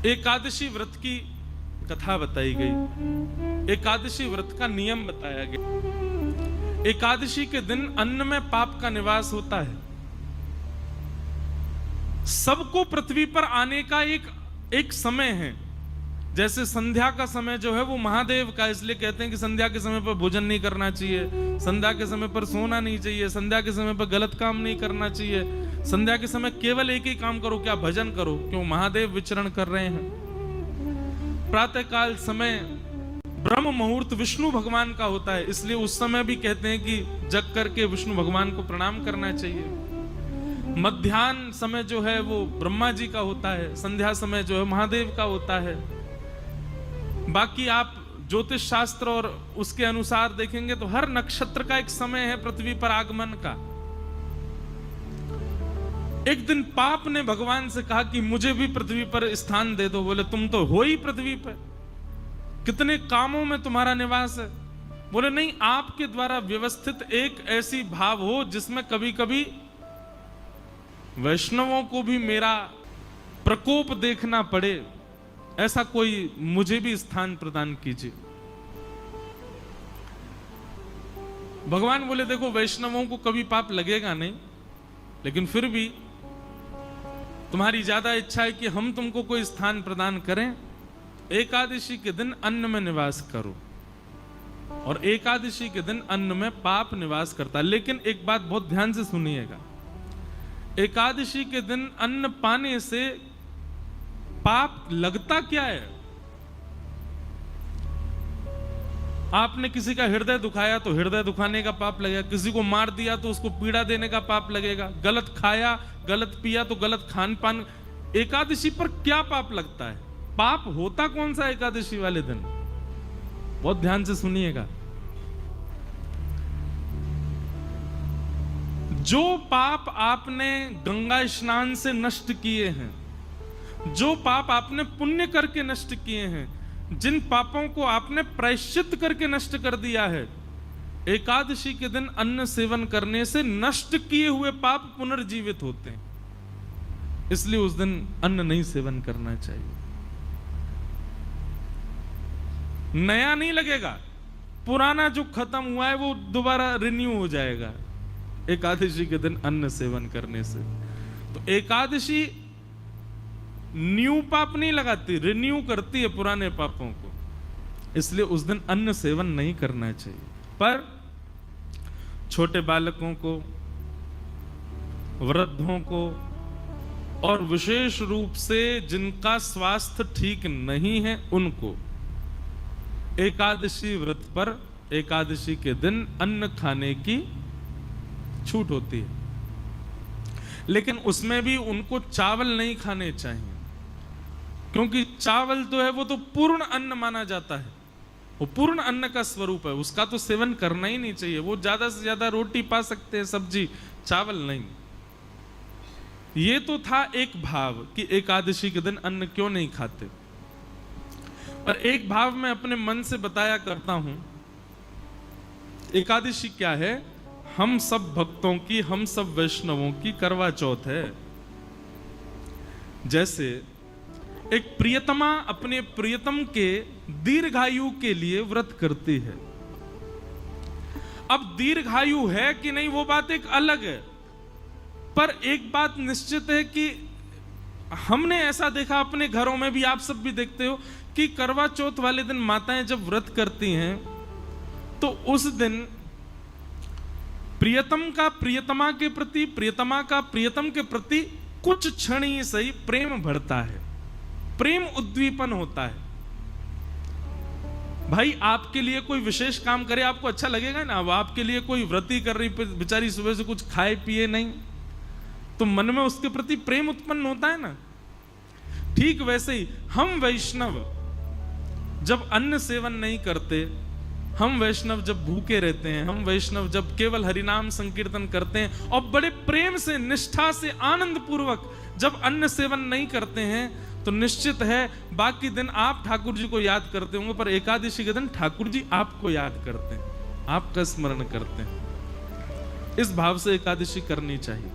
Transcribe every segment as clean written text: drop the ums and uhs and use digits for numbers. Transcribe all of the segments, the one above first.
एकादशी व्रत की कथा बताई गई, एकादशी व्रत का नियम बताया गया। एकादशी के दिन अन्न में पाप का निवास होता है। सबको पृथ्वी पर आने का एक समय है। जैसे संध्या का समय जो है वो महादेव का, इसलिए कहते हैं कि संध्या के समय पर भोजन नहीं करना चाहिए, संध्या के समय पर सोना नहीं चाहिए, संध्या के समय पर गलत काम नहीं करना चाहिए, संध्या के समय केवल एक ही काम करो, क्या भजन करो, क्यों महादेव विचरण कर रहे हैं। प्रातःकाल समय ब्रह्म मुहूर्त विष्णु भगवान का होता है, इसलिए उस समय भी कहते हैं कि जग करके विष्णु भगवान को प्रणाम करना चाहिए। मध्याह्न समय जो है वो ब्रह्मा जी का होता है, संध्या समय जो है महादेव का होता है। बाकी आप ज्योतिष शास्त्र और उसके अनुसार देखेंगे तो हर नक्षत्र का एक समय है पृथ्वी पर आगमन का। एक दिन पाप ने भगवान से कहा कि मुझे भी पृथ्वी पर स्थान दे दो। बोले तुम तो हो ही पृथ्वी पर, कितने कामों में तुम्हारा निवास है। बोले नहीं, आपके द्वारा व्यवस्थित एक ऐसी भाव हो जिसमें कभी कभी वैष्णवों को भी मेरा प्रकोप देखना पड़े, ऐसा कोई मुझे भी स्थान प्रदान कीजिए। भगवान बोले देखो, वैष्णवों को कभी पाप लगेगा नहीं, लेकिन फिर भी तुम्हारी ज्यादा इच्छा है कि हम तुमको कोई स्थान प्रदान करें। एकादशी के दिन अन्न में निवास करो, और एकादशी के दिन अन्न में पाप निवास करता है। लेकिन एक बात बहुत ध्यान से सुनिएगा, एकादशी के दिन अन्न पाने से पाप लगता क्या है। आपने किसी का हृदय दुखाया तो हृदय दुखाने का पाप लगेगा, किसी को मार दिया तो उसको पीड़ा देने का पाप लगेगा, गलत खाया गलत पिया तो गलत खान पान। एकादशी पर क्या पाप लगता है? पाप होता कौन सा एकादशी वाले दिन? बहुत ध्यान से सुनिएगा। जो पाप आपने गंगा स्नान से नष्ट किए हैं, जो पाप आपने पुण्य करके नष्ट किए हैं, जिन पापों को आपने प्रायश्चित करके नष्ट कर दिया है, एकादशी के दिन अन्न सेवन करने से नष्ट किए हुए पाप पुनर्जीवित होते हैं। इसलिए उस दिन अन्न नहीं सेवन करना चाहिए। नया नहीं लगेगा, पुराना जो खत्म हुआ है वो दोबारा रिन्यू हो जाएगा एकादशी के दिन अन्न सेवन करने से। तो एकादशी न्यू पाप नहीं लगाती, रिन्यू करती है पुराने पापों को। इसलिए उस दिन अन्न सेवन नहीं करना चाहिए। पर छोटे बालकों को, वृद्धों को, और विशेष रूप से जिनका स्वास्थ्य ठीक नहीं है उनको एकादशी व्रत पर एकादशी के दिन अन्न खाने की छूट होती है। लेकिन उसमें भी उनको चावल नहीं खाने चाहिए, क्योंकि चावल तो है वो तो पूर्ण अन्न माना जाता है, वो पूर्ण अन्न का स्वरूप है, उसका तो सेवन करना ही नहीं चाहिए। वो ज्यादा से ज्यादा रोटी पा सकते हैं, सब्जी, चावल नहीं। ये तो था एक भाव कि एकादशी के दिन अन्न क्यों नहीं खाते। और एक भाव मैं अपने मन से बताया करता हूं। एकादशी क्या है? हम सब भक्तों की, हम सब वैष्णवों की करवा चौथ है। जैसे एक प्रियतमा अपने प्रियतम के दीर्घायु के लिए व्रत करती है। अब दीर्घायु है कि नहीं वो बात एक अलग है, पर एक बात निश्चित है कि हमने ऐसा देखा अपने घरों में भी, आप सब भी देखते हो कि करवा चौथ वाले दिन माताएं जब व्रत करती हैं तो उस दिन प्रियतम का प्रियतमा के प्रति, प्रियतमा का प्रियतम के प्रति कुछ क्षण ही सही प्रेम बढ़ता है, प्रेम उद्दीपन होता है। भाई आपके लिए कोई विशेष काम करे, आपको अच्छा लगेगा ना। अब आपके लिए कोई व्रती कर रही बेचारी, सुबह से कुछ खाए पिए नहीं, तो मन में उसके प्रति प्रेम उत्पन्न होता है ना। ठीक वैसे ही हम वैष्णव जब अन्न सेवन नहीं करते, हम वैष्णव जब भूखे रहते हैं, हम वैष्णव जब केवल हरिनाम संकीर्तन करते हैं और बड़े प्रेम से, निष्ठा से, आनंद पूर्वक जब अन्न सेवन नहीं करते हैं, तो निश्चित है बाकी दिन आप ठाकुर जी को याद करते होंगे, पर एकादशी के दिन ठाकुर जी आपको याद करते हैं, आपका स्मरण करते हैं। इस भाव से एकादशी करनी चाहिए।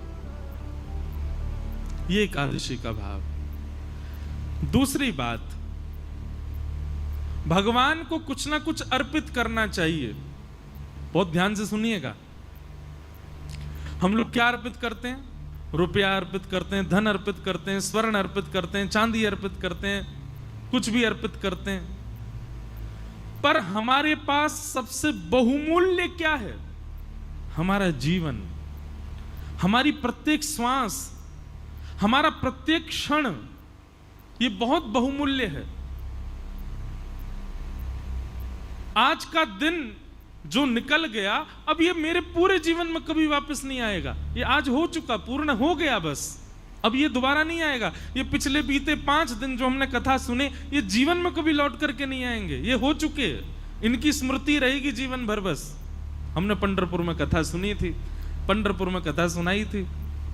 ये एकादशी का भाव। दूसरी बात, भगवान को कुछ ना कुछ अर्पित करना चाहिए। बहुत ध्यान से सुनिएगा। हम लोग क्या अर्पित करते हैं? रुपया अर्पित करते हैं, धन अर्पित करते हैं, स्वर्ण अर्पित करते हैं, चांदी अर्पित करते हैं, कुछ भी अर्पित करते हैं। पर हमारे पास सबसे बहुमूल्य क्या है? हमारा जीवन, हमारी प्रत्येक श्वास, हमारा प्रत्येक क्षण, ये बहुत बहुमूल्य है। आज का दिन जो निकल गया, अब ये मेरे पूरे जीवन में कभी वापस नहीं आएगा। ये आज हो चुका, पूर्ण हो गया, बस अब ये दोबारा नहीं आएगा। ये पिछले बीते 5 दिन जो हमने कथा सुने, ये जीवन में कभी लौट करके नहीं आएंगे। ये हो चुके, इनकी स्मृति रहेगी जीवन भर। बस हमने पंढरपुर में कथा सुनी थी, पंढरपुर में कथा सुनाई थी।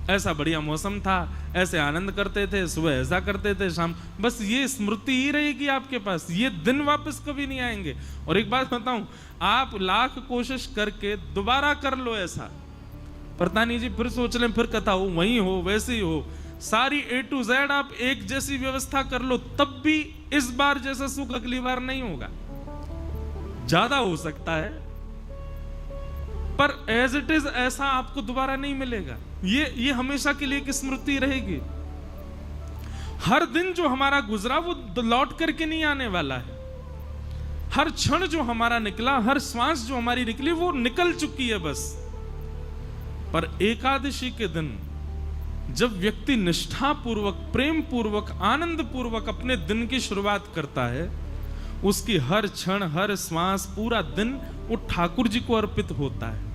ऐसा बढ़िया मौसम था, ऐसे आनंद करते थे, सुबह ऐसा करते थे, शाम, बस ये स्मृति ही रहेगी आपके पास। ये दिन वापस कभी नहीं आएंगे। और एक बात बताऊं, आप लाख कोशिश करके दोबारा कर लो ऐसा, पता नहीं जी, फिर सोच लें, फिर कथा हो, वही हो, वैसे ही हो, सारी A to Z आप एक जैसी व्यवस्था कर लो, तब भी इस बार जैसा सुख अगली बार नहीं होगा। ज्यादा हो सकता है, पर एज इट इज ऐसा आपको दोबारा नहीं मिलेगा। ये हमेशा के लिए एक स्मृति रहेगी। हर दिन जो हमारा गुजरा वो लौट करके नहीं आने वाला है। हर क्षण जो हमारा निकला, हर श्वास जो हमारी निकली, वो निकल चुकी है बस। पर एकादशी के दिन जब व्यक्ति निष्ठा पूर्वक, प्रेम पूर्वक, आनंद पूर्वक अपने दिन की शुरुआत करता है, उसकी हर क्षण, हर श्वास, पूरा दिन वो ठाकुर जी को अर्पित होता है।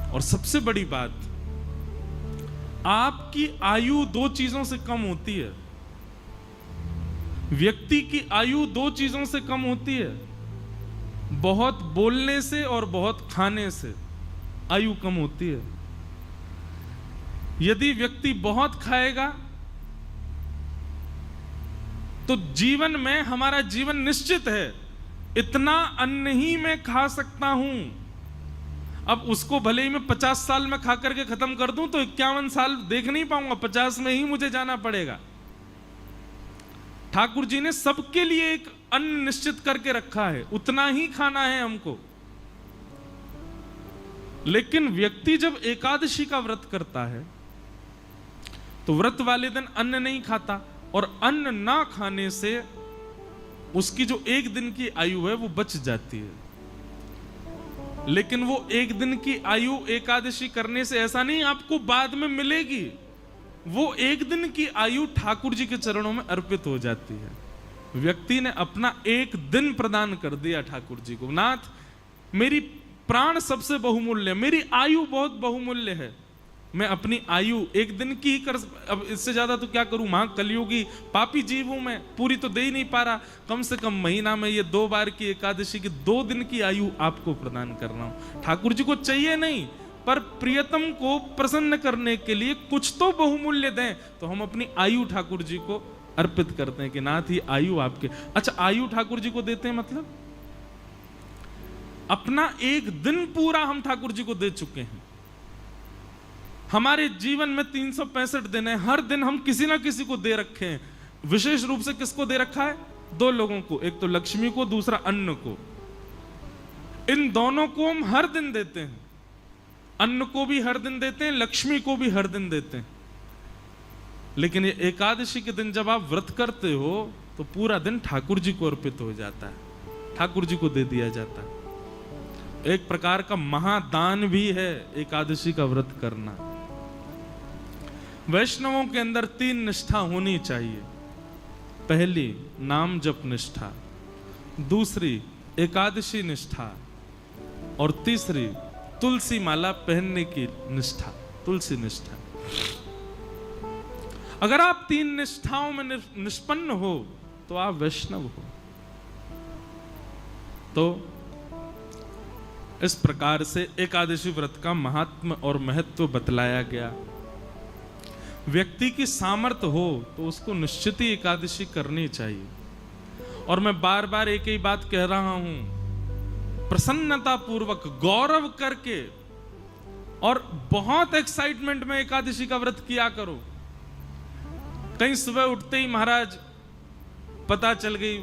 और सबसे बड़ी बात, आपकी आयु 2 चीजों से कम होती है। व्यक्ति की आयु 2 चीजों से कम होती है, बहुत बोलने से और बहुत खाने से आयु कम होती है। यदि व्यक्ति बहुत खाएगा तो जीवन में, हमारा जीवन निश्चित है, इतना अन्न ही मैं खा सकता हूं। अब उसको भले ही मैं 50 साल में खा करके खत्म कर दूं तो 51 साल देख नहीं पाऊंगा, 50 में ही मुझे जाना पड़ेगा। ठाकुर जी ने सबके लिए एक अन्न निश्चित करके रखा है, उतना ही खाना है हमको। लेकिन व्यक्ति जब एकादशी का व्रत करता है तो व्रत वाले दिन अन्न नहीं खाता, और अन्न ना खाने से उसकी जो 1 दिन की आयु है वो बच जाती है। लेकिन वो 1 दिन की आयु एकादशी करने से ऐसा नहीं आपको बाद में मिलेगी, वो 1 दिन की आयु ठाकुर जी के चरणों में अर्पित हो जाती है। व्यक्ति ने अपना 1 दिन प्रदान कर दिया ठाकुर जी को। नाथ, मेरी प्राण सबसे बहुमूल्य, मेरी आयु बहुत बहुमूल्य है, मैं अपनी आयु 1 दिन की ही कर, अब इससे ज्यादा तो क्या करूं, महा कलियुगी पापी जीव हूं मैं, पूरी तो दे ही नहीं पा रहा। कम से कम महीना में ये 2 बार की एकादशी की 2 दिन की आयु आपको प्रदान कर रहा हूं। ठाकुर जी को चाहिए नहीं, पर प्रियतम को प्रसन्न करने के लिए कुछ तो बहुमूल्य दें, तो हम अपनी आयु ठाकुर जी को अर्पित करते हैं कि नाथ ही आयु आपके। अच्छा, आयु ठाकुर जी को देते हैं मतलब अपना 1 दिन पूरा हम ठाकुर जी को दे चुके हैं। हमारे जीवन में 365 दिन है, हर दिन हम किसी ना किसी को दे रखे हैं। विशेष रूप से किसको दे रखा है? 2 लोगों को, एक तो लक्ष्मी को, दूसरा अन्न को। इन दोनों को हम हर दिन देते हैं, अन्न को भी हर दिन देते हैं, लक्ष्मी को भी हर दिन देते हैं। लेकिन ये एकादशी के दिन जब आप व्रत करते हो तो पूरा दिन ठाकुर जी को अर्पित हो जाता है, ठाकुर जी को दे दिया जाता है। एक प्रकार का महादान भी है एकादशी का व्रत करना। वैष्णवों के अंदर 3 निष्ठा होनी चाहिए। पहली नाम जप निष्ठा, दूसरी एकादशी निष्ठा, और तीसरी तुलसी माला पहनने की निष्ठा, तुलसी निष्ठा। अगर आप 3 निष्ठाओं में निष्पन्न हो तो आप वैष्णव हो। तो इस प्रकार से एकादशी व्रत का महात्म्य और महत्व बतलाया गया। व्यक्ति की सामर्थ्य हो तो उसको निश्चित ही एकादशी करनी चाहिए। और मैं बार बार एक ही बात कह रहा हूं, प्रसन्नता पूर्वक, गौरव करके और बहुत एक्साइटमेंट में एकादशी का व्रत किया करो। कहीं सुबह उठते ही महाराज पता चल गई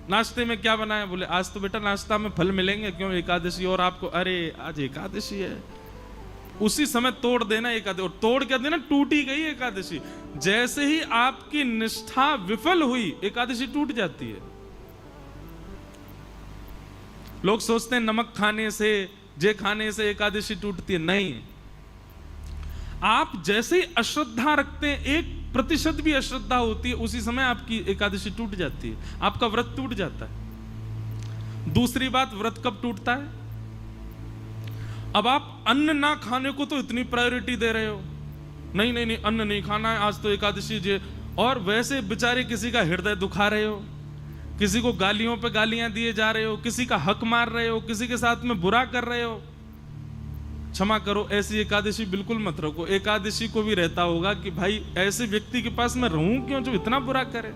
नाश्ते में क्या बनाया, बोले आज तो बेटा नाश्ता में फल मिलेंगे, क्यों एकादशी, और आपको अरे आज एकादशी है, उसी समय तोड़ देना एकादशी, और तोड़ क्या देना, टूटी गई एकादशी। जैसे ही आपकी निष्ठा विफल हुई एकादशी टूट जाती है। लोग सोचते हैं नमक खाने से, जे खाने से एकादशी टूटती है, नहीं। आप जैसे ही अश्रद्धा रखते हैं, 1% भी अश्रद्धा होती है, उसी समय आपकी एकादशी टूट जाती है, आपका व्रत टूट जाता है। दूसरी बात, व्रत कब टूटता है? अब आप अन्न ना खाने को तो इतनी प्रायोरिटी दे रहे हो, नहीं नहीं नहीं अन्न नहीं खाना है, आज तो एकादशी जे, और वैसे बेचारे किसी का हृदय दुखा रहे हो, किसी को गालियों पे गालियां दिए जा रहे हो, किसी का हक मार रहे हो, किसी के साथ में बुरा कर रहे हो। क्षमा करो, ऐसी एकादशी बिल्कुल मत रखो। एकादशी को भी रहता होगा कि भाई ऐसे व्यक्ति के पास मैं रहूं क्यों जो इतना बुरा करे।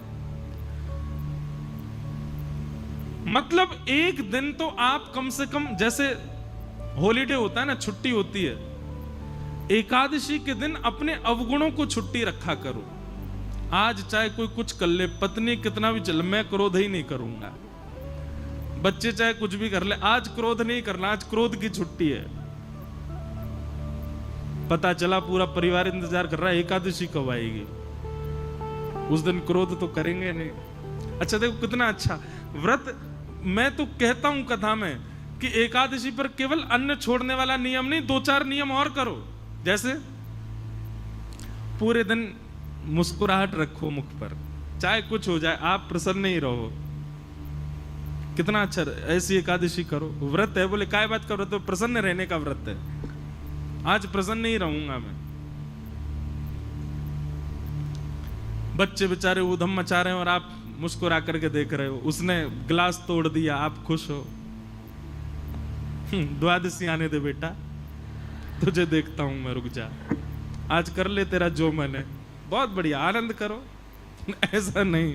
मतलब एक दिन तो आप कम से कम, जैसे हॉलीडे होता है ना, छुट्टी होती है, एकादशी के दिन अपने अवगुणों को छुट्टी रखा करो। आज चाहे कोई कुछ कर ले, पत्नी कितना भी चले, मैं क्रोध ही नहीं करूंगा, बच्चे चाहे कुछ भी कर ले, आज क्रोध नहीं करना, आज क्रोध की छुट्टी है। पता चला पूरा परिवार इंतजार कर रहा है एकादशी कब आएगी, उस दिन क्रोध तो करेंगे नहीं। अच्छा देखो कितना अच्छा व्रत। मैं तो कहता हूं कथा में कि एकादशी पर केवल अन्न छोड़ने वाला नियम नहीं, 2-4 नियम और करो। जैसे पूरे दिन मुस्कुराहट रखो मुख पर, चाहे कुछ हो जाए आप प्रसन्न ही रहो। कितना अच्छा, ऐसी एकादशी करो। व्रत है, बोले काय बात का व्रत? तो प्रसन्न रहने का व्रत है। आज प्रसन्न ही रहूंगा मैं। बच्चे बेचारे ऊधम मचा रहे हैं और आप मुस्कुरा करके देख रहे हो। उसने गिलास तोड़ दिया, आप खुश हो। द्वादशी आने दे बेटा, तुझे देखता हूं मैं, रुक जा, आज कर ले तेरा जो मन है। बहुत बढ़िया, आनंद करो। ऐसा नहीं,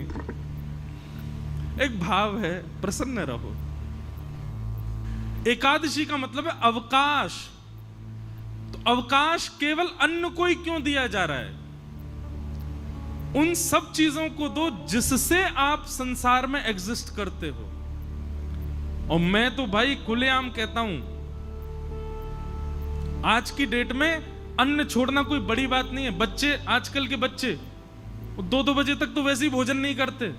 एक भाव है, प्रसन्न रहो। एकादशी का मतलब है अवकाश। तो अवकाश केवल अन्न को ही क्यों दिया जा रहा है? उन सब चीजों को दो जिससे आप संसार में एग्जिस्ट करते हो। और मैं तो भाई खुलेआम कहता हूं, आज की डेट में अन्न छोड़ना कोई बड़ी बात नहीं है। बच्चे, आजकल के बच्चे 2-2 बजे तक तो वैसे ही भोजन नहीं करते।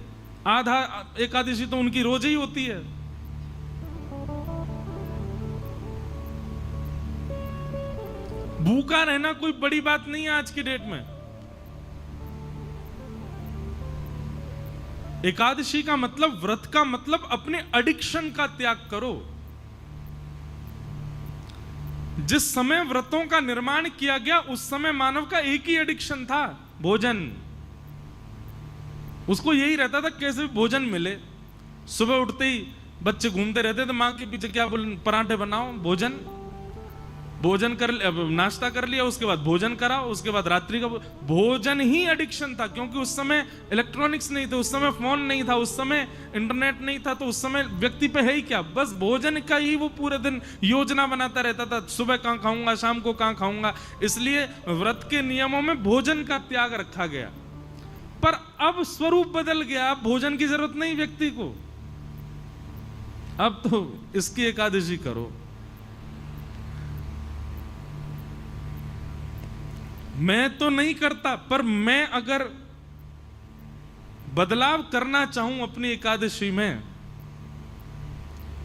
आधा एकादशी तो उनकी रोज ही होती है। भूखा रहना कोई बड़ी बात नहीं है आज की डेट में। एकादशी का मतलब, व्रत का मतलब अपने एडिक्शन का त्याग करो। जिस समय व्रतों का निर्माण किया गया उस समय मानव का एक ही एडिक्शन था, भोजन। उसको यही रहता था कैसे भोजन मिले। सुबह उठते ही बच्चे घूमते रहते थे मां के पीछे, क्या बोल, पराठे बनाओ, भोजन। भोजन कर, नाश्ता कर लिया, उसके बाद भोजन कराओ, उसके बाद रात्रि का भोजन ही एडिक्शन था। क्योंकि उस समय इलेक्ट्रॉनिक्स नहीं थे, उस समय फोन नहीं था, उस समय इंटरनेट नहीं था, तो उस समय व्यक्ति पे है ही क्या, बस भोजन का ही वो पूरे दिन योजना बनाता रहता था। सुबह कहां खाऊंगा, शाम को कहां खाऊंगा। इसलिए व्रत के नियमों में भोजन का त्याग रखा गया। पर अब स्वरूप बदल गया, अब भोजन की जरूरत नहीं व्यक्ति को। अब तो इसकी एकादशी करो। मैं तो नहीं करता, पर मैं अगर बदलाव करना चाहूं अपनी एकादशी में,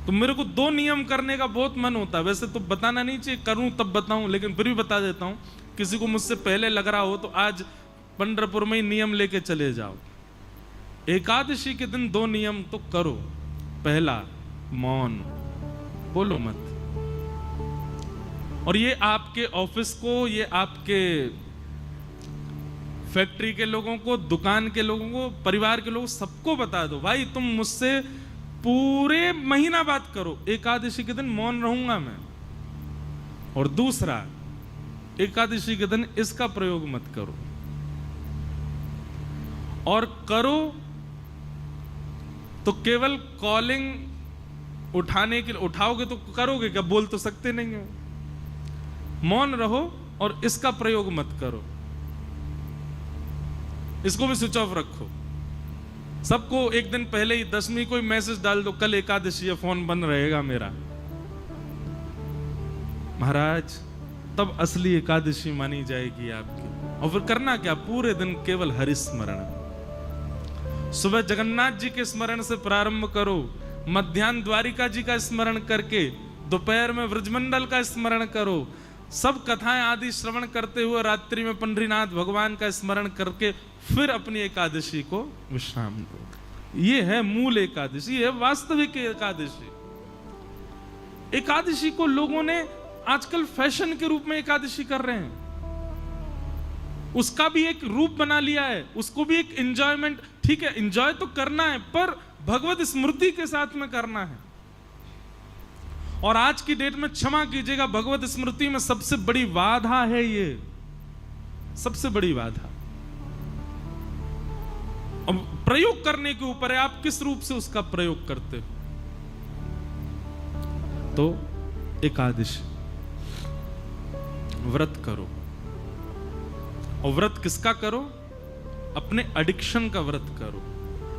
तो मेरे को 2 नियम करने का बहुत मन होता है। वैसे तो बताना नहीं चाहिए, करूं तब बताऊं, लेकिन फिर भी बता देता हूं। किसी को मुझसे पहले लग रहा हो तो आज पंढरपुर में ही नियम लेके चले जाओ। एकादशी के दिन 2 नियम तो करो। पहला, मौन, बोलो मत। और ये आपके ऑफिस को, ये आपके फैक्ट्री के लोगों को, दुकान के लोगों को, परिवार के लोगों, सबको बता दो, भाई तुम मुझसे पूरे महीना बात करो, एकादशी के दिन मौन रहूंगा मैं। और दूसरा, एकादशी के दिन इसका प्रयोग मत करो। और करो तो केवल कॉलिंग उठाने के लिए उठाओगे तो करोगे क्या, बोल तो सकते नहीं हो। मौन रहो और इसका प्रयोग मत करो। इसको भी स्विच ऑफ रखो। सबको एक दिन पहले ही 10वीं को मैसेज डाल दो, कल एकादशी है, फोन बंद रहेगा मेरा। महाराज तब असली एकादशी मानी जाएगी आपकी। और फिर करना क्या, पूरे दिन केवल हरि स्मरण। सुबह जगन्नाथ जी के स्मरण से प्रारंभ करो, मध्याह्न द्वारिका जी का स्मरण करके, दोपहर में व्रजमंडल का स्मरण करो, सब कथाएं आदि श्रवण करते हुए रात्रि में पंडरीनाथ भगवान का स्मरण करके फिर अपनी एकादशी को विश्राम दो। ये है मूल एकादशी, है वास्तविक एकादशी। एकादशी को लोगों ने आजकल फैशन के रूप में एकादशी कर रहे हैं, उसका भी एक रूप बना लिया है, उसको भी एक एंजॉयमेंट। ठीक है, एंजॉय तो करना है, पर भगवत स्मृति के साथ में करना है। और आज की डेट में क्षमा कीजिएगा, भगवत स्मृति में सबसे बड़ी बाधा है ये, सबसे बड़ी बाधा। अब प्रयोग करने के ऊपर है, आप किस रूप से उसका प्रयोग करते हो। तो एकादशी व्रत करो, और व्रत किसका करो, अपने एडिक्शन का व्रत करो,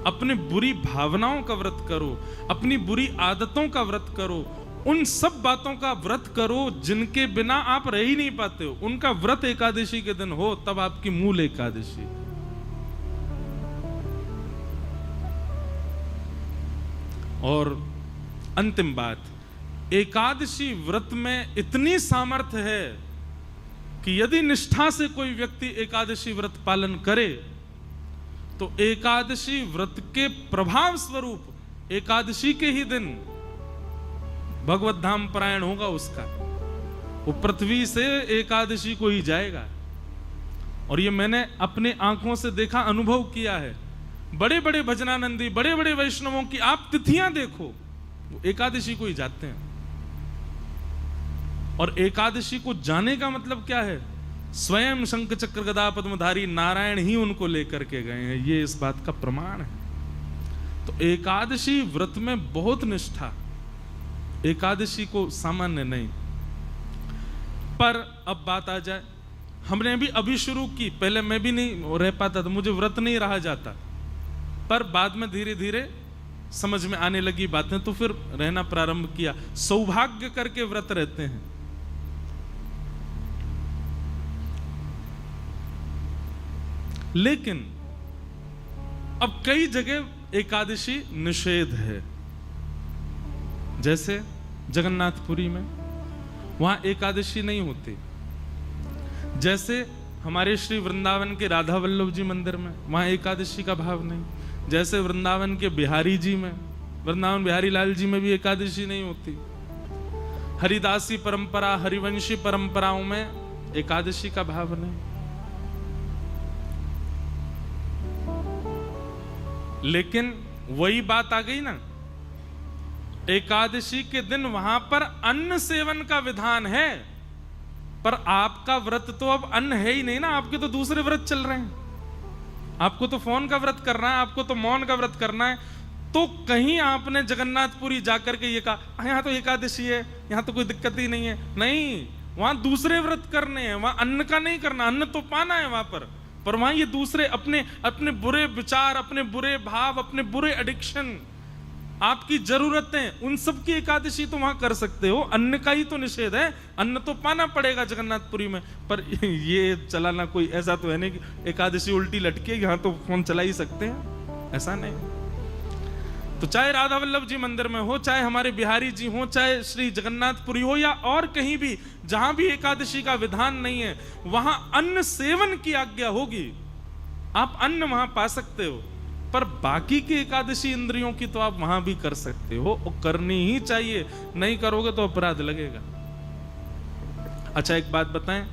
अपने बुरी भावनाओं का व्रत करो, अपनी बुरी आदतों का व्रत करो, उन सब बातों का व्रत करो जिनके बिना आप रह ही नहीं पाते हो। उनका व्रत एकादशी के दिन हो, तब आपकी मूल एकादशी। और अंतिम बात, एकादशी व्रत में इतनी सामर्थ्य है कि यदि निष्ठा से कोई व्यक्ति एकादशी व्रत पालन करे तो एकादशी व्रत के प्रभाव स्वरूप एकादशी के ही दिन भगवत धाम परायण होगा उसका। वो पृथ्वी से एकादशी को ही जाएगा। और ये मैंने अपने आंखों से देखा, अनुभव किया है। बड़े बड़े भजनानंदी, बड़े बड़े वैष्णवों की आप तिथियां देखो, वो एकादशी को ही जाते हैं। और एकादशी को जाने का मतलब क्या है, स्वयं शंख चक्र गदा पद्मधारी नारायण ही उनको लेकर के गए हैं, ये इस बात का प्रमाण है। तो एकादशी व्रत में बहुत निष्ठा, एकादशी को सामान्य नहीं। पर अब बात आ जाए, हमने भी अभी शुरू की, पहले मैं भी नहीं रह पाता था, मुझे व्रत नहीं रहा जाता, पर बाद में धीरे धीरे समझ में आने लगी बातें, तो फिर रहना प्रारंभ किया। सौभाग्य करके व्रत रहते हैं। लेकिन अब कई जगह एकादशी निषेध है, जैसे जगन्नाथपुरी में वहां एकादशी नहीं होती। जैसे हमारे श्री वृंदावन के राधा वल्लभ जी मंदिर में वहां एकादशी का भाव नहीं। जैसे वृंदावन के बिहारी जी में, वृंदावन बिहारी लाल जी में भी एकादशी नहीं होती। हरिदासी परंपरा, हरिवंशी परंपराओं में एकादशी का भाव नहीं। लेकिन वही बात आ गई ना, एकादशी के दिन वहां पर अन्न सेवन का विधान है, पर आपका व्रत तो अब अन्न है ही नहीं ना, आपके तो दूसरे व्रत चल रहे हैं। आपको तो फोन का व्रत करना है, आपको तो मौन का व्रत करना है। तो कहीं आपने जगन्नाथपुरी जाकर के ये कहा यहां तो एकादशी है, यहां तो कोई दिक्कत ही नहीं है, नहीं, वहां दूसरे व्रत करने हैं, वहां अन्न का नहीं करना। अन्न तो पाना है वहां पर वहां ये दूसरे अपने अपने बुरे विचार, अपने बुरे भाव, अपने बुरे एडिक्शन, आपकी जरूरतें, उन सब की एकादशी तो वहां कर सकते हो। अन्न का ही तो निषेध है, अन्न तो पाना पड़ेगा जगन्नाथपुरी में। पर ये चलाना कोई ऐसा तो है नहीं कि एकादशी उल्टी लटके, यहां तो फोन चला ही सकते हैं, ऐसा नहीं। तो चाहे राधा वल्लभ जी मंदिर में हो, चाहे हमारे बिहारी जी हो, चाहे श्री जगन्नाथपुरी हो, या और कहीं भी जहां भी एकादशी का विधान नहीं है, वहां अन्न सेवन की आज्ञा होगी। आप अन्न वहां पा सकते हो, पर बाकी की एकादशी इंद्रियों की तो आप वहां भी कर सकते हो, और करनी ही चाहिए। नहीं करोगे तो अपराध लगेगा। अच्छा एक बात बताएं,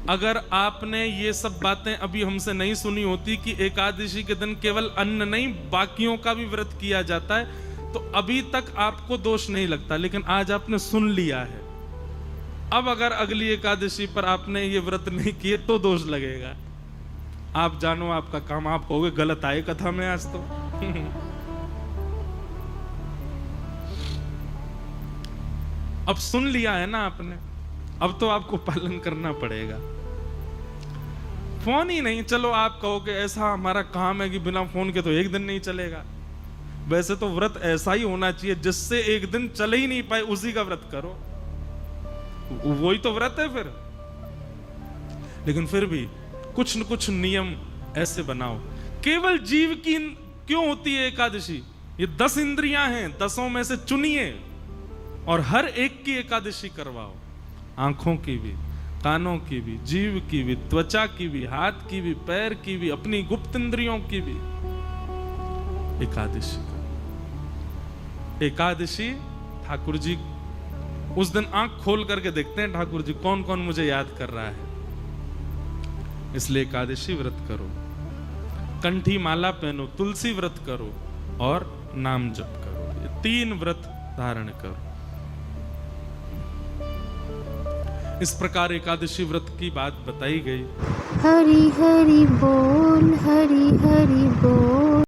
अगर आपने ये सब बातें अभी हमसे नहीं सुनी होती कि एकादशी के दिन केवल अन्न नहीं बाकियों का भी व्रत किया जाता है, तो अभी तक आपको दोष नहीं लगता। लेकिन आज आपने सुन लिया है, अब अगर अगली एकादशी पर आपने ये व्रत नहीं किए तो दोष लगेगा। आप जानो आपका काम, आप कहोगे गलत आए कथा में आज तो। अब सुन लिया है ना आपने, अब तो आपको पालन करना पड़ेगा। फोन ही नहीं, चलो आप कहोगे ऐसा हमारा काम है कि बिना फोन के तो एक दिन नहीं चलेगा। वैसे तो व्रत ऐसा ही होना चाहिए जिससे एक दिन चले ही नहीं पाए उसी का व्रत करो, वही तो व्रत है फिर। लेकिन फिर भी कुछ न कुछ नियम ऐसे बनाओ। केवल जीव की क्यों होती है एकादशी? ये 10 इंद्रियां हैं, 10 में से चुनिए और हर एक की एकादशी करवाओ। आंखों की भी, कानों की भी, जीव की भी, त्वचा की भी, हाथ की भी, पैर की भी, अपनी गुप्त इंद्रियों की भी एकादशी करो। एकादशी ठाकुर जी उस दिन आंख खोल करके देखते हैं ठाकुर जी कौन कौन मुझे याद कर रहा है, इसलिए एकादशी व्रत करो। कंठी माला पहनो, तुलसी व्रत करो और नाम जप करो। ये 3 व्रत धारण करो। इस प्रकार एकादशी व्रत की बात बताई गई। हरि हरि बोल, हरि हरि बोल।